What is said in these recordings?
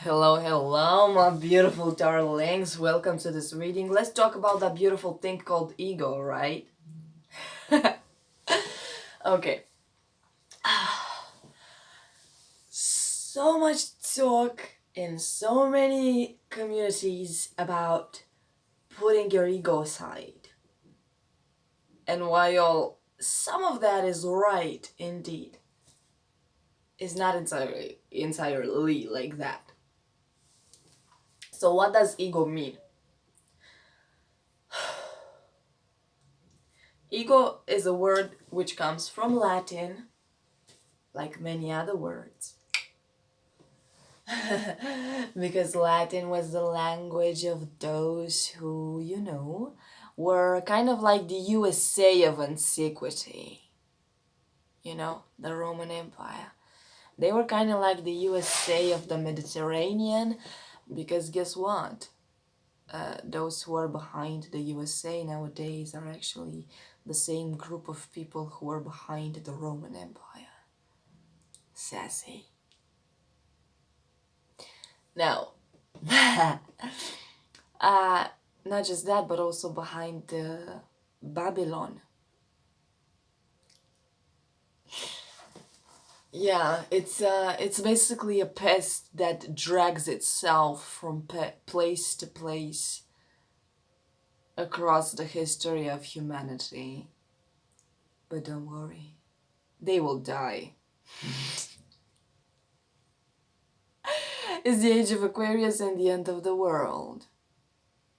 Hello, hello, my beautiful darlings. Welcome to this reading. Let's talk about that beautiful thing called ego, right? Okay. So much talk in so many communities about putting your ego aside. And while some of that is right indeed, is not entirely like that. So what does ego mean? Ego is a word which comes from Latin, like many other words. Because Latin was the language of those who, were kind of like the USA of antiquity. The Roman Empire. They were kind of like the USA of the Mediterranean, because guess what? Those who are behind the USA nowadays are actually the same group of people who were behind the Roman Empire. Sassy. Now, uh, not just that, but also behind the Babylon. Yeah, it's basically a pest that drags itself from place to place across the history of humanity. But don't worry, they will die. It's the age of Aquarius and the end of the world.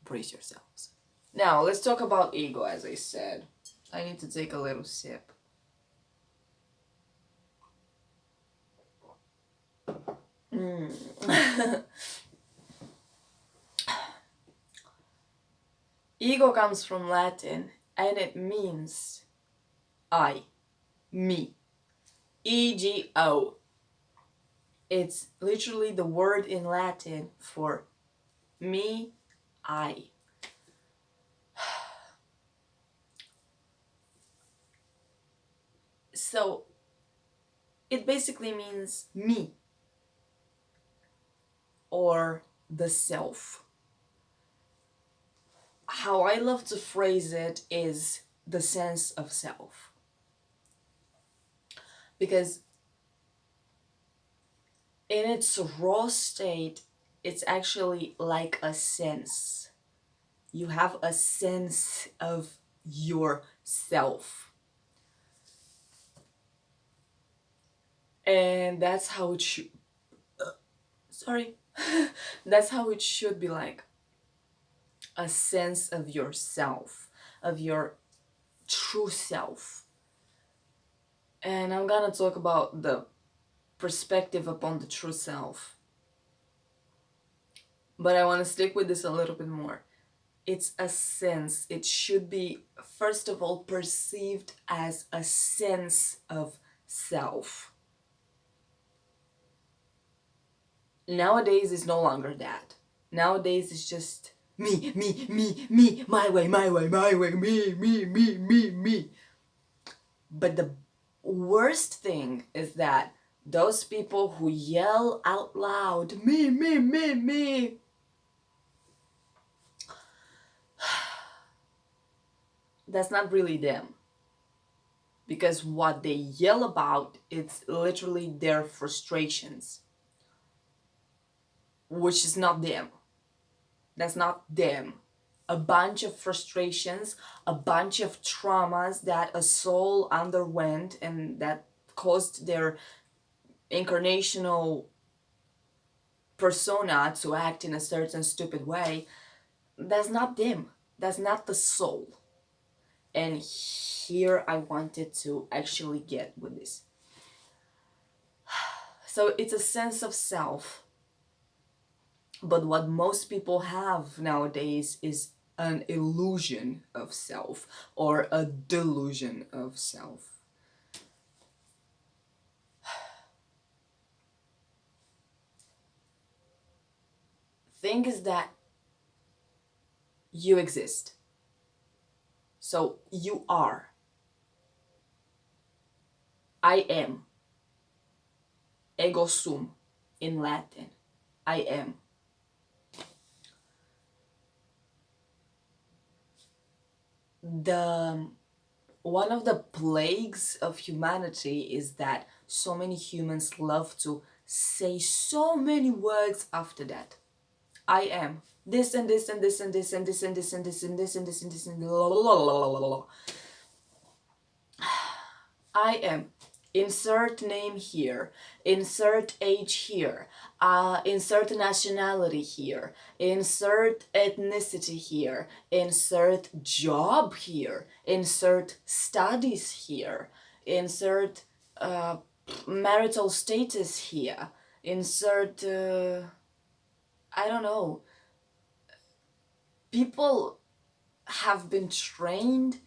Brace yourselves. Now, let's talk about ego, as I said. I need to take a little sip. Ego comes from Latin and it means I, me. Ego. It's literally the word in Latin for me, I. So it basically means me or the self. How I love to phrase it is the sense of self. Because in its raw state, it's actually like a sense. You have a sense of yourself. And that's how it should. Sorry. That's how it should be like. A sense of yourself, of your true self. And I'm gonna talk about the perspective upon the true self. But I want to stick with this a little bit more. It's a sense. It should be, first of all, perceived as a sense of self. Nowadays, it's no longer that. Nowadays, it's just me, my way, me. But the worst thing is that those people who yell out loud, me, that's not really them. Because what they yell about, it's literally their frustrations, which is not them. That's not them. A bunch of frustrations, a bunch of traumas that a soul underwent and that caused their incarnational persona to act in a certain stupid way. That's not them. That's not the soul. And here I wanted to actually get with this. So it's a sense of self. But what most people have nowadays is an illusion of self or a delusion of self. Thing is that you exist. So you are. I am. Ego sum in Latin. I am. The one of the plagues of humanity is that so many humans love to say so many words after that. I am this and this and this and this and this and this and this and this and this and this and I am. Insert name here, insert age here, insert nationality here, insert ethnicity here, insert job here, insert studies here, insert marital status here, insert, I don't know. People have been trained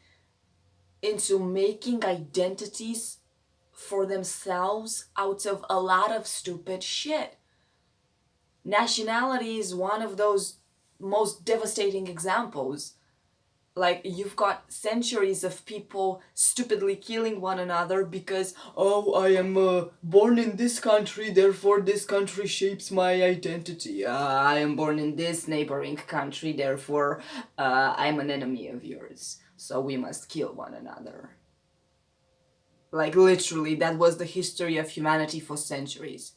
into making identities for themselves out of a lot of stupid shit. Nationality is one of those most devastating examples. Like, you've got centuries of people stupidly killing one another because, oh, I am born in this country, therefore this country shapes my identity. I am born in this neighboring country, therefore I'm an enemy of yours. So we must kill one another. Like, literally, that was the history of humanity for centuries.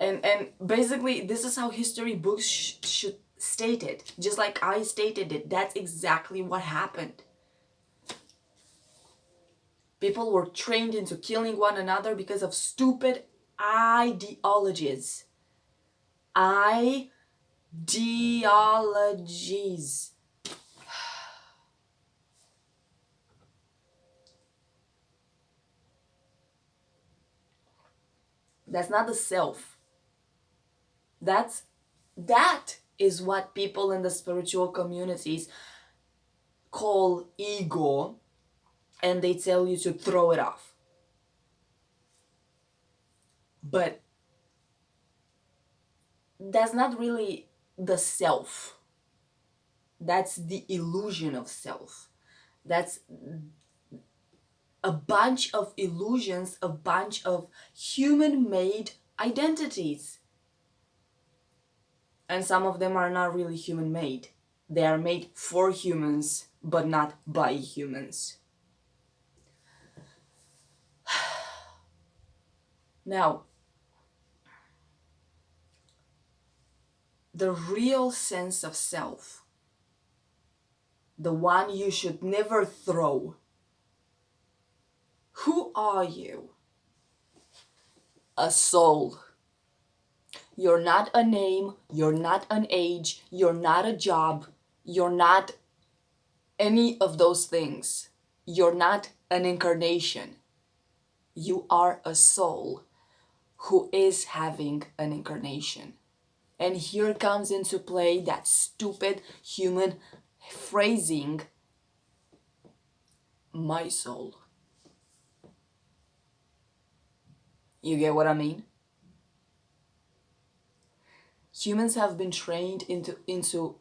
And basically, this is how history books should state it. Just like I stated it, that's exactly what happened. People were trained into killing one another because of stupid ideologies. Ideologies. That's not the self. That is what people in the spiritual communities call ego, and they tell you to throw it off. But that's not really the self. That's the illusion of self. That's a bunch of illusions, a bunch of human-made identities. And some of them are not really human-made. They are made for humans, but not by humans. Now, the real sense of self, the one you should never throw. Who are you? A soul. You're not a name, you're not an age, you're not a job, you're not any of those things. You're not an incarnation. You are a soul who is having an incarnation. And here comes into play that stupid human phrasing, my soul. You get what I mean? Humans have been trained into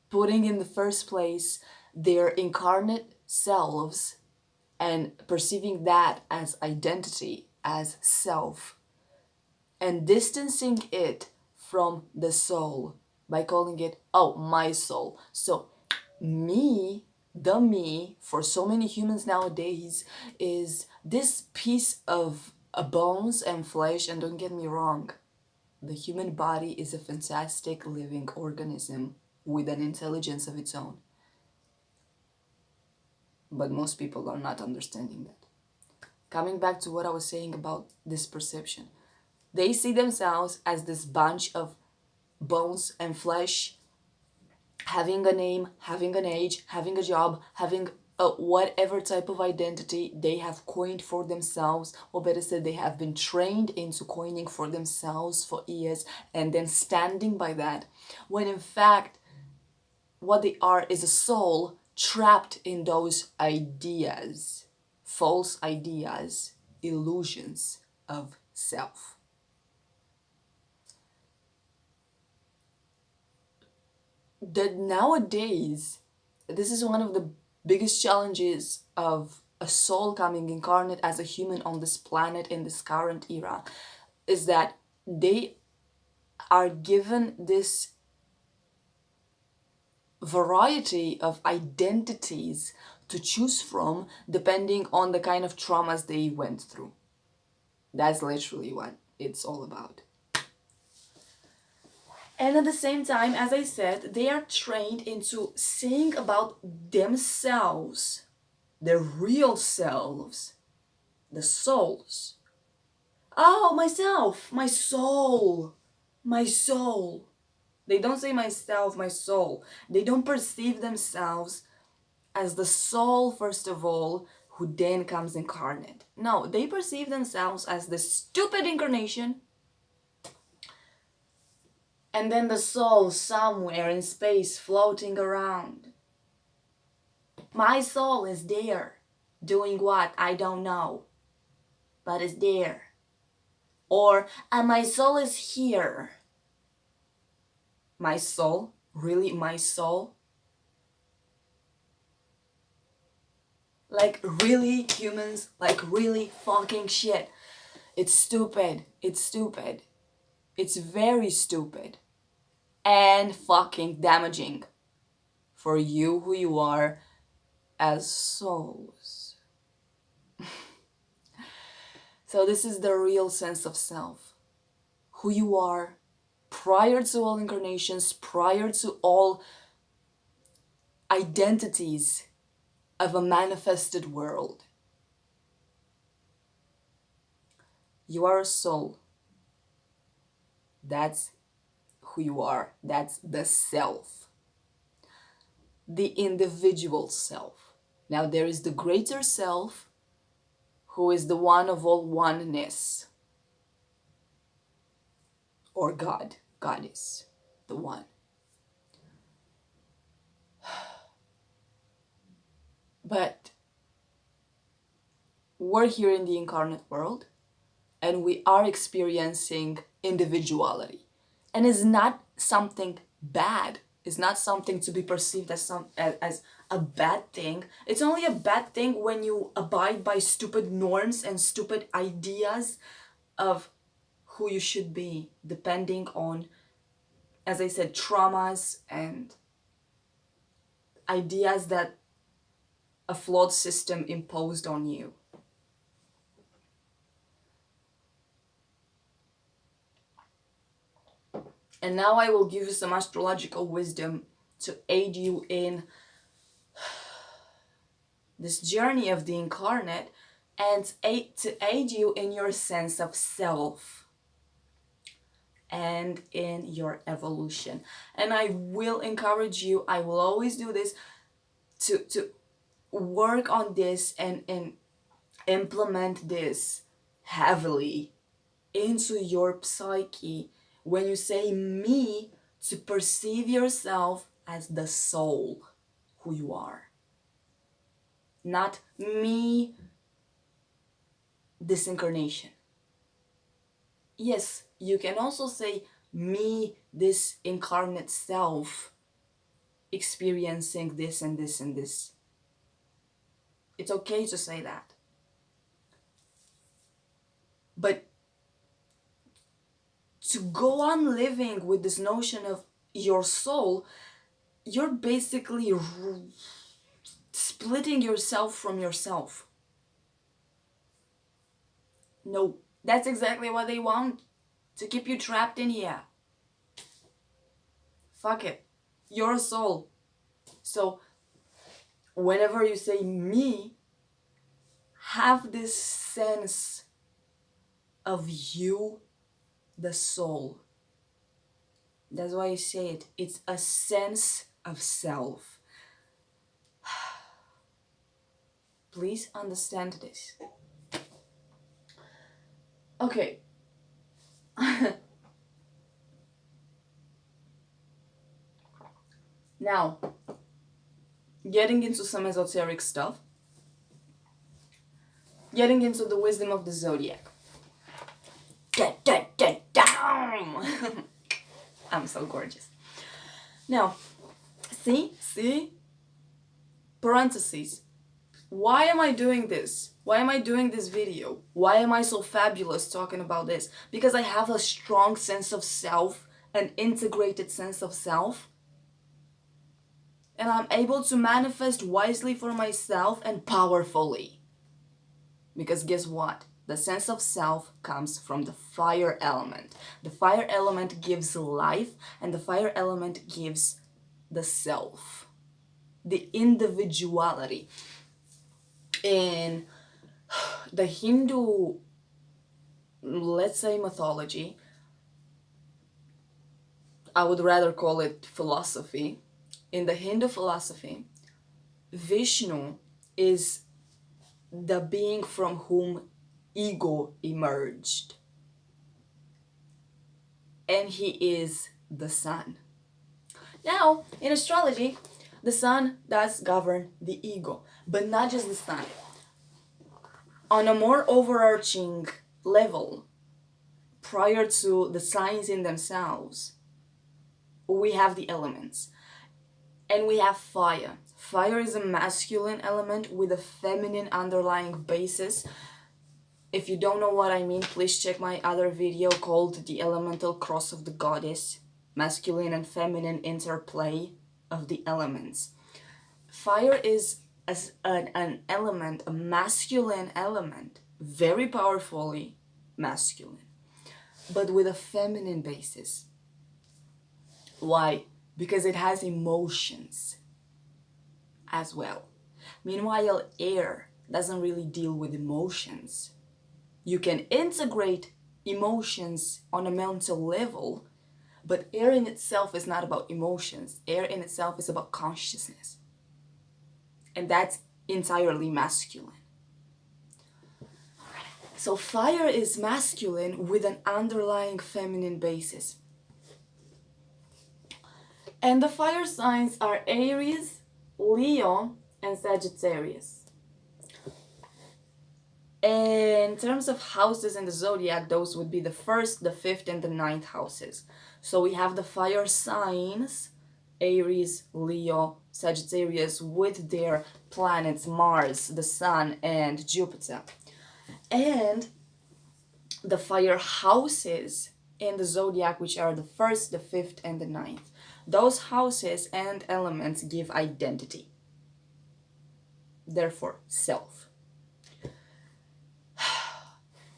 putting in the first place their incarnate selves and perceiving that as identity, as self, and distancing it from the soul by calling it, oh, my soul. So me, the me, for so many humans nowadays, is this piece of bones and flesh. And don't get me wrong, the human body is a fantastic living organism with an intelligence of its own. But most people are not understanding that. Coming back to what I was saying about this perception, they see themselves as this bunch of bones and flesh, having a name, having an age, having a job, having whatever type of identity they have coined for themselves, or better said, they have been trained into coining for themselves for years, and then standing by that, when in fact what they are is a soul trapped in those ideas, false ideas, illusions of self. That nowadays, this is one of the biggest challenges of a soul coming incarnate as a human on this planet in this current era is that they are given this variety of identities to choose from depending on the kind of traumas they went through. That's literally what it's all about. And at the same time, as I said, they are trained into saying about themselves, their real selves, the souls. Oh, myself, my soul, my soul. They don't say myself, my soul. They don't perceive themselves as the soul, first of all, who then comes incarnate. No, they perceive themselves as the stupid incarnation, and then the soul somewhere in space floating around. My soul is there, doing what? I don't know, but it's there. Or, and my soul is here. My soul? Really, my soul? Like, really, humans? Like, really fucking shit. It's stupid. It's stupid. It's very stupid. And fucking damaging for you who you are as souls. So this is the real sense of self. Who you are prior to all incarnations, prior to all identities of a manifested world. You are a soul. That's who you are. That's the self. The individual self. Now there is the greater self, who is the one of all oneness. Or God. God is the one. But we're here in the incarnate world and we are experiencing individuality. And it's not something bad. It's not something to be perceived as as a bad thing. It's only a bad thing when you abide by stupid norms and stupid ideas of who you should be, depending on, as I said, traumas and ideas that a flawed system imposed on you. And now I will give you some astrological wisdom to aid you in this journey of the incarnate and to aid you in your sense of self and in your evolution. And I will encourage you, I will always do this, to work on this and implement this heavily into your psyche. When you say me, to perceive yourself as the soul who you are. Not me, this incarnation. Yes, you can also say me, this incarnate self, experiencing this and this and this. It's okay to say that. But to go on living with this notion of your soul, you're basically splitting yourself from yourself. No, that's exactly what they want, to keep you trapped in here. Fuck it. You're a soul. So whenever you say me, have this sense of you, the soul. That's why I say it. It's a sense of self. Please understand this. Okay. Now, getting into some esoteric stuff. Getting into the wisdom of the zodiac. I'm so gorgeous. Now, see, parentheses. why am I doing this? Why am I doing this video? Why am I so fabulous talking about this? Because I have a strong sense of self, an integrated sense of self, and I'm able to manifest wisely for myself and powerfully. Because guess what? The sense of self comes from the fire element. The fire element gives life, and the fire element gives the self, the individuality. In the Hindu, let's say, mythology, I would rather call it philosophy. In the Hindu philosophy, Vishnu is the being from whom ego emerged, and he is the sun. Now, in astrology, the sun does govern the ego, but not just the sun. On a more overarching level, prior to the signs in themselves, we have the elements. And we have fire. Fire is a masculine element with a feminine underlying basis. If you don't know what I mean, please check my other video called The Elemental Cross of the Goddess, masculine and feminine interplay of the elements. Fire is an element, a masculine element, very powerfully masculine, but with a feminine basis. Why? Because it has emotions as well. Meanwhile, air doesn't really deal with emotions. You can integrate emotions on a mental level, but air in itself is not about emotions. Air in itself is about consciousness. And that's entirely masculine. So fire is masculine with an underlying feminine basis. And the fire signs are Aries, Leo, and Sagittarius. In terms of houses in the zodiac, those would be the 1st, the 5th, and the 9th houses. So we have the fire signs, Aries, Leo, Sagittarius, with their planets Mars, the Sun, and Jupiter. And the fire houses in the zodiac, which are the 1st, the 5th, and the 9th. Those houses and elements give identity. Therefore, self.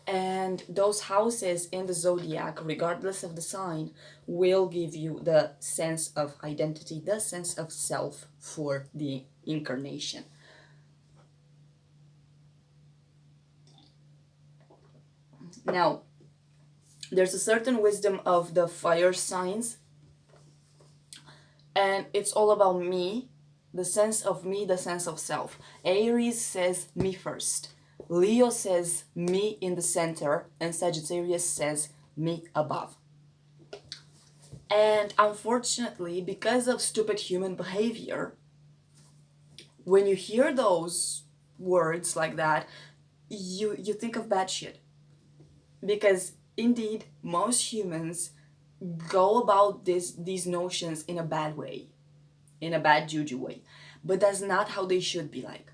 And those houses in the zodiac, regardless of the sign, will give you the sense of identity, the sense of self for the incarnation. Now, there's a certain wisdom of the fire signs, and it's all about me, the sense of me, the sense of self. Aries says me first. Leo says me in the center, and Sagittarius says me above. And unfortunately, because of stupid human behavior, when you hear those words like that, you think of bad shit. Because indeed, most humans go about these notions in a bad way, in a bad juju way, but that's not how they should be like.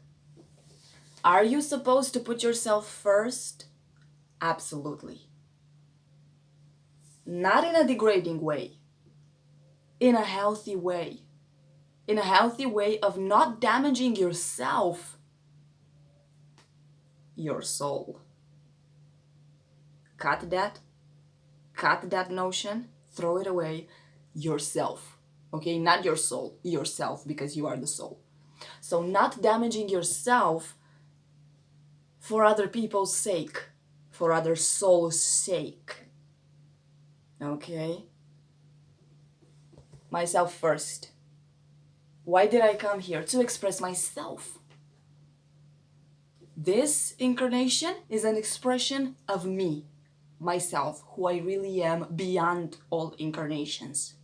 Are you supposed to put yourself first? Absolutely. Not in a degrading way, in a healthy way, in a healthy way of not damaging yourself, your soul. Cut that notion, throw it away. Yourself, okay? Not your soul, yourself, because you are the soul. So not damaging yourself for other people's sake, for other souls' sake, okay? Myself first. Why did I come here? To express myself. This incarnation is an expression of me, myself, who I really am beyond all incarnations.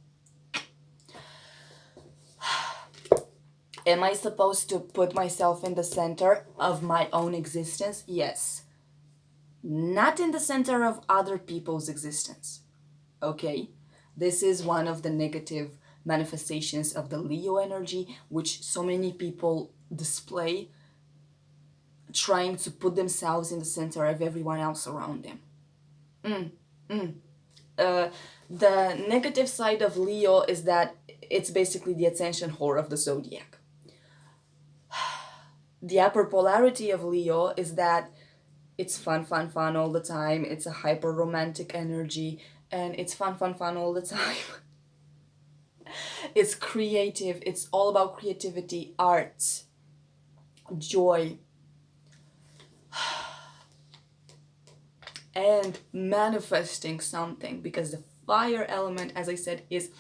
Am I supposed to put myself in the center of my own existence? Yes. Not in the center of other people's existence. Okay? This is one of the negative manifestations of the Leo energy, which so many people display trying to put themselves in the center of everyone else around them. Uh, the negative side of Leo is that it's basically the attention whore of the zodiac. The upper polarity of Leo is that it's fun, fun, fun all the time. It's a hyper romantic energy, and it's fun, fun, fun all the time. It's creative. It's all about creativity, art, joy, and manifesting something, because the fire element, as I said, is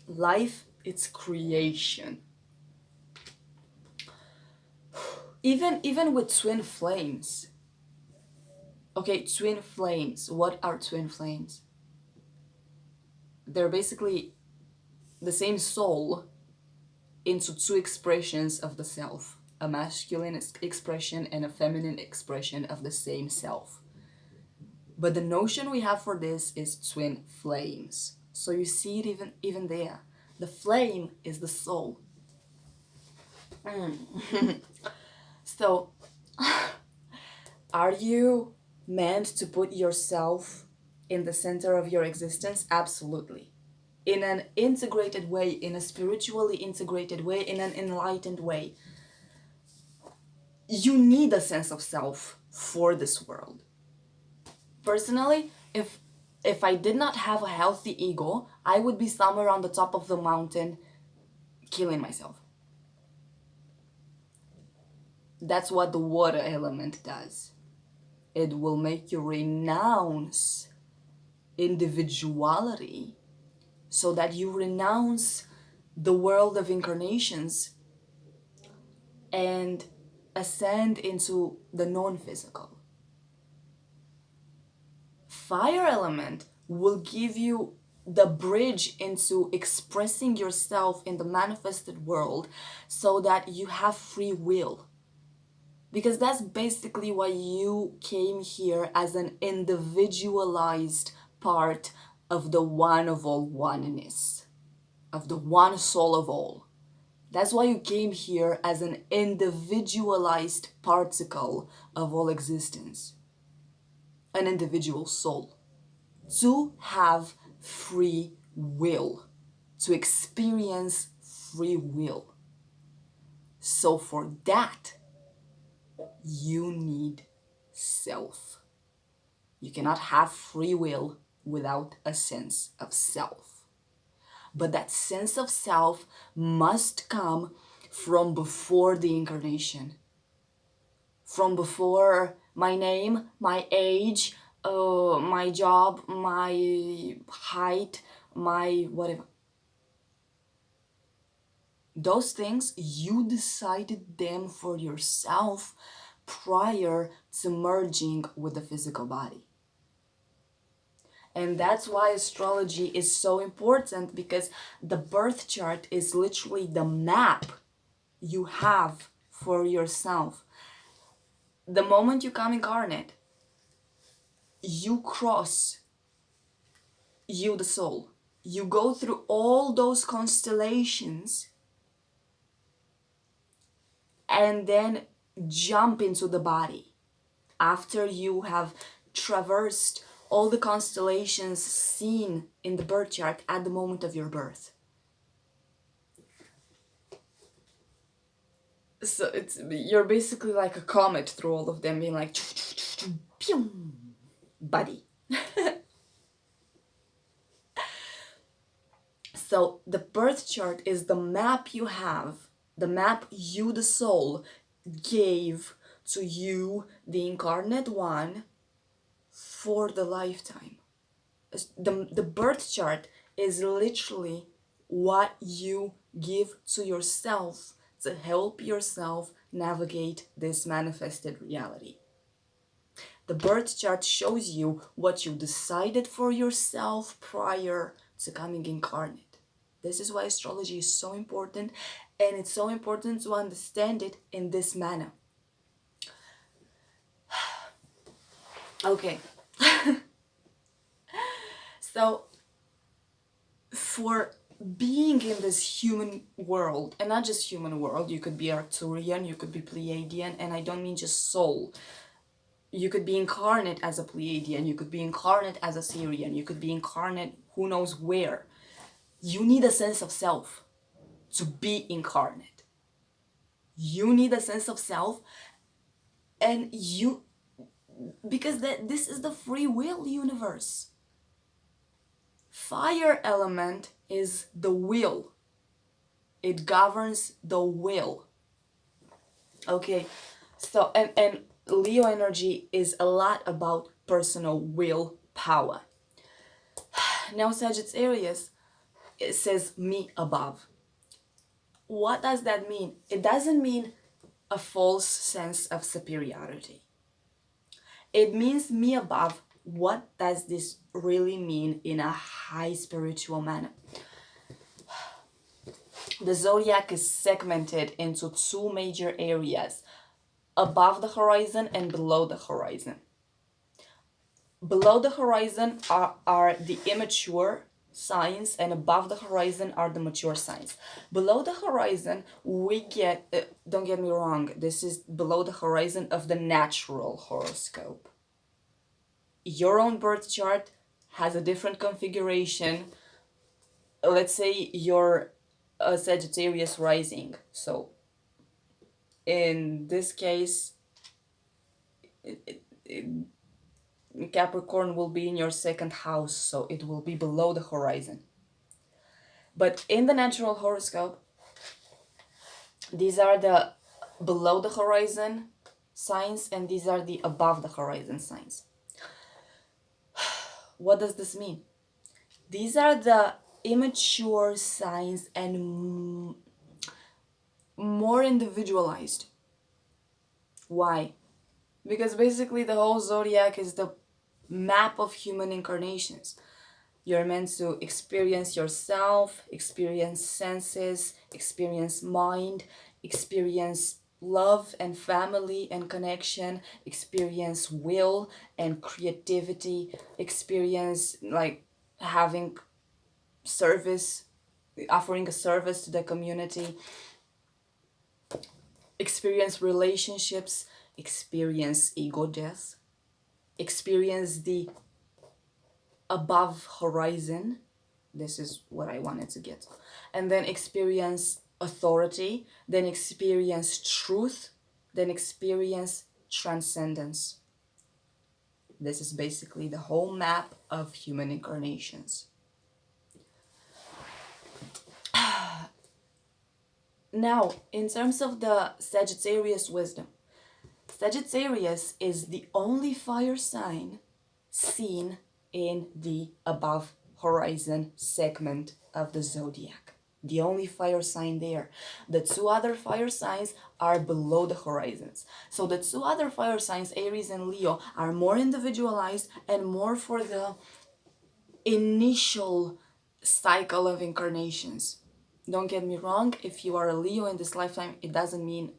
life, it's creation. Even with twin flames. Okay, twin flames. What are twin flames? They're basically the same soul into two expressions of the self, a masculine expression and a feminine expression of the same self. But the notion we have for this is twin flames. So you see it even there. The flame is the soul. So, are you meant to put yourself in the center of your existence? Absolutely. In an integrated way, in a spiritually integrated way, in an enlightened way. You need a sense of self for this world. Personally, if I did not have a healthy ego, I would be somewhere on the top of the mountain killing myself. That's what the water element does. It will make you renounce individuality so that you renounce the world of incarnations and ascend into the non-physical. Fire element will give you the bridge into expressing yourself in the manifested world so that you have free will. Because that's basically why you came here, as an individualized part of the one of all oneness, of the one soul of all. That's why you came here, as an individualized particle of all existence, an individual soul, to have free will, to experience free will. So for that, you need self. You cannot have free will without a sense of self. But that sense of self must come from before the incarnation. From before my name, my age, my job, my height, my whatever. Those things, you decided them for yourself prior to merging with the physical body. And that's why astrology is so important, because the birth chart is literally the map you have for yourself. The moment you come incarnate, you cross, you the soul. You go through all those constellations and then jump into the body after you have traversed all the constellations seen in the birth chart at the moment of your birth. So you're basically like a comet through all of them, being like pew, buddy. So the birth chart is the map you have, the map you, the soul, gave to you, the incarnate one, for the lifetime. The birth chart is literally what you give to yourself to help yourself navigate this manifested reality. The birth chart shows you what you decided for yourself prior to coming incarnate. This is why astrology is so important, and it's so important to understand it in this manner. Okay. So, for being in this human world, and not just human world, you could be Arcturian, you could be Pleiadian, and I don't mean just soul. You could be incarnate as a Pleiadian, you could be incarnate as a Syrian, you could be incarnate who knows where. You need a sense of self to be incarnate. You need a sense of self, and because this is the free will universe. Fire element is the will. It governs the will. Okay, so and Leo energy is a lot about personal will power. Now Sagittarius, it says me above. What does that mean? It doesn't mean a false sense of superiority. It means me above. What does this really mean in a high spiritual manner? The zodiac is segmented into two major areas: above the horizon and below the horizon. Below the horizon are the immature signs, and above the horizon are the mature signs. Below the horizon, we get, don't get me wrong, this is below the horizon of the natural horoscope. Your own birth chart has a different configuration. Let's say you're a Sagittarius rising. So in this case, Capricorn will be in your second house, so it will be below the horizon. But in the natural horoscope, these are the below the horizon signs, and these are the above the horizon signs. What does this mean? These are the immature signs and more individualized. Why? Because basically the whole zodiac is the map of human incarnations. You're meant to experience yourself, experience senses, experience mind, experience love and family and connection, experience will and creativity, experience like having service, offering a service to the community, experience relationships, experience ego death, experience the above horizon. This is what I wanted to get. And then experience authority, then experience truth, then experience transcendence. This is basically the whole map of human incarnations. Now, in terms of the Sagittarius wisdom, Sagittarius is the only fire sign seen in the above horizon segment of the zodiac. The only fire sign there. The two other fire signs are below the horizons. So the two other fire signs, Aries and Leo, are more individualized and more for the initial cycle of incarnations. Don't get me wrong, if you are a Leo in this lifetime, it doesn't mean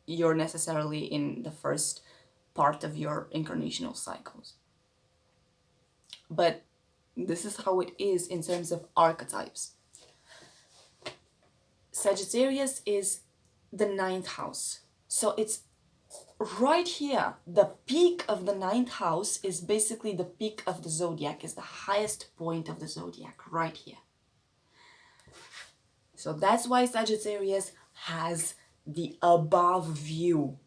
you're necessarily in the first part of your incarnational cycles. But this is how it is in terms of archetypes. Sagittarius is the 9th house. So it's right here. The peak of the 9th house is basically the peak of the zodiac, is the highest point of the zodiac, right here. So that's why Sagittarius has the above view.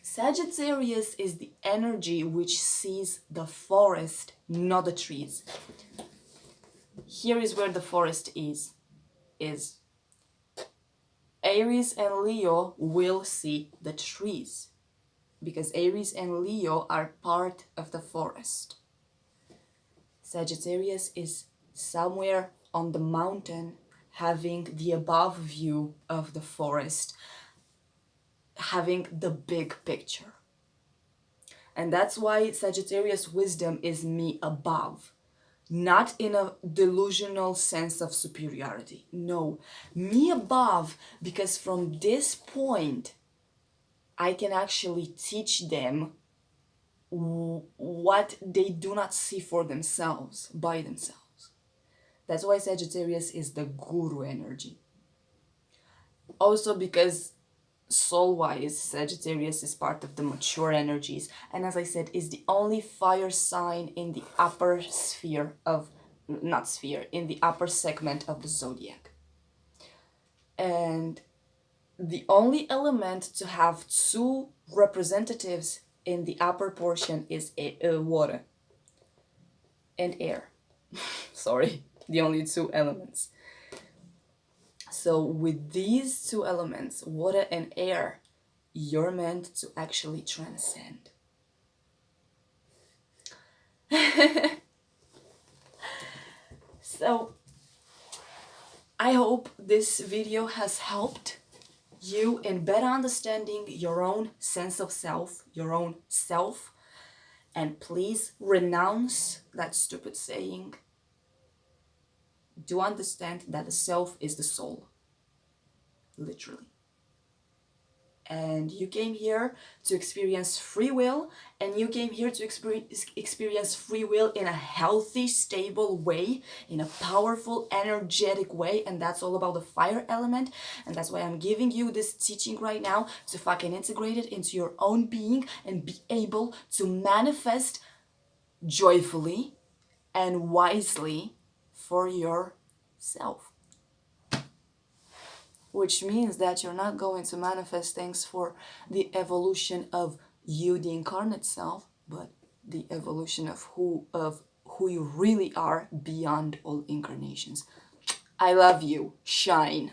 Sagittarius is the energy which sees the forest, not the trees. Here is where the forest is. Aries and Leo will see the trees, because Aries and Leo are part of the forest. Sagittarius is somewhere on the mountain, having the above view of the forest, having the big picture. And that's why Sagittarius wisdom is me above. Not in a delusional sense of superiority. No, me above, because from this point, I can actually teach them what they do not see for themselves, by themselves. That's why Sagittarius is the guru energy. Also because soul-wise, Sagittarius is part of the mature energies, and as I said, is the only fire sign in the upper sphere of, not sphere, in the upper segment of the zodiac. And the only element to have two representatives in the upper portion is water and air. Sorry, the only two elements. So with these two elements, water and air, you're meant to actually transcend. So I hope this video has helped you in better understanding your own sense of self, your own self. And please renounce that stupid saying. Do understand that the self is the soul. Literally. And you came here to experience free will, and you came here to experience free will in a healthy, stable way, in a powerful, energetic way, and that's all about the fire element, and that's why I'm giving you this teaching right now to fucking integrate it into your own being and be able to manifest joyfully and wisely for yourself. Which means that you're not going to manifest things for the evolution of you, the incarnate self, but the evolution of who you really are beyond all incarnations. I love you. Shine.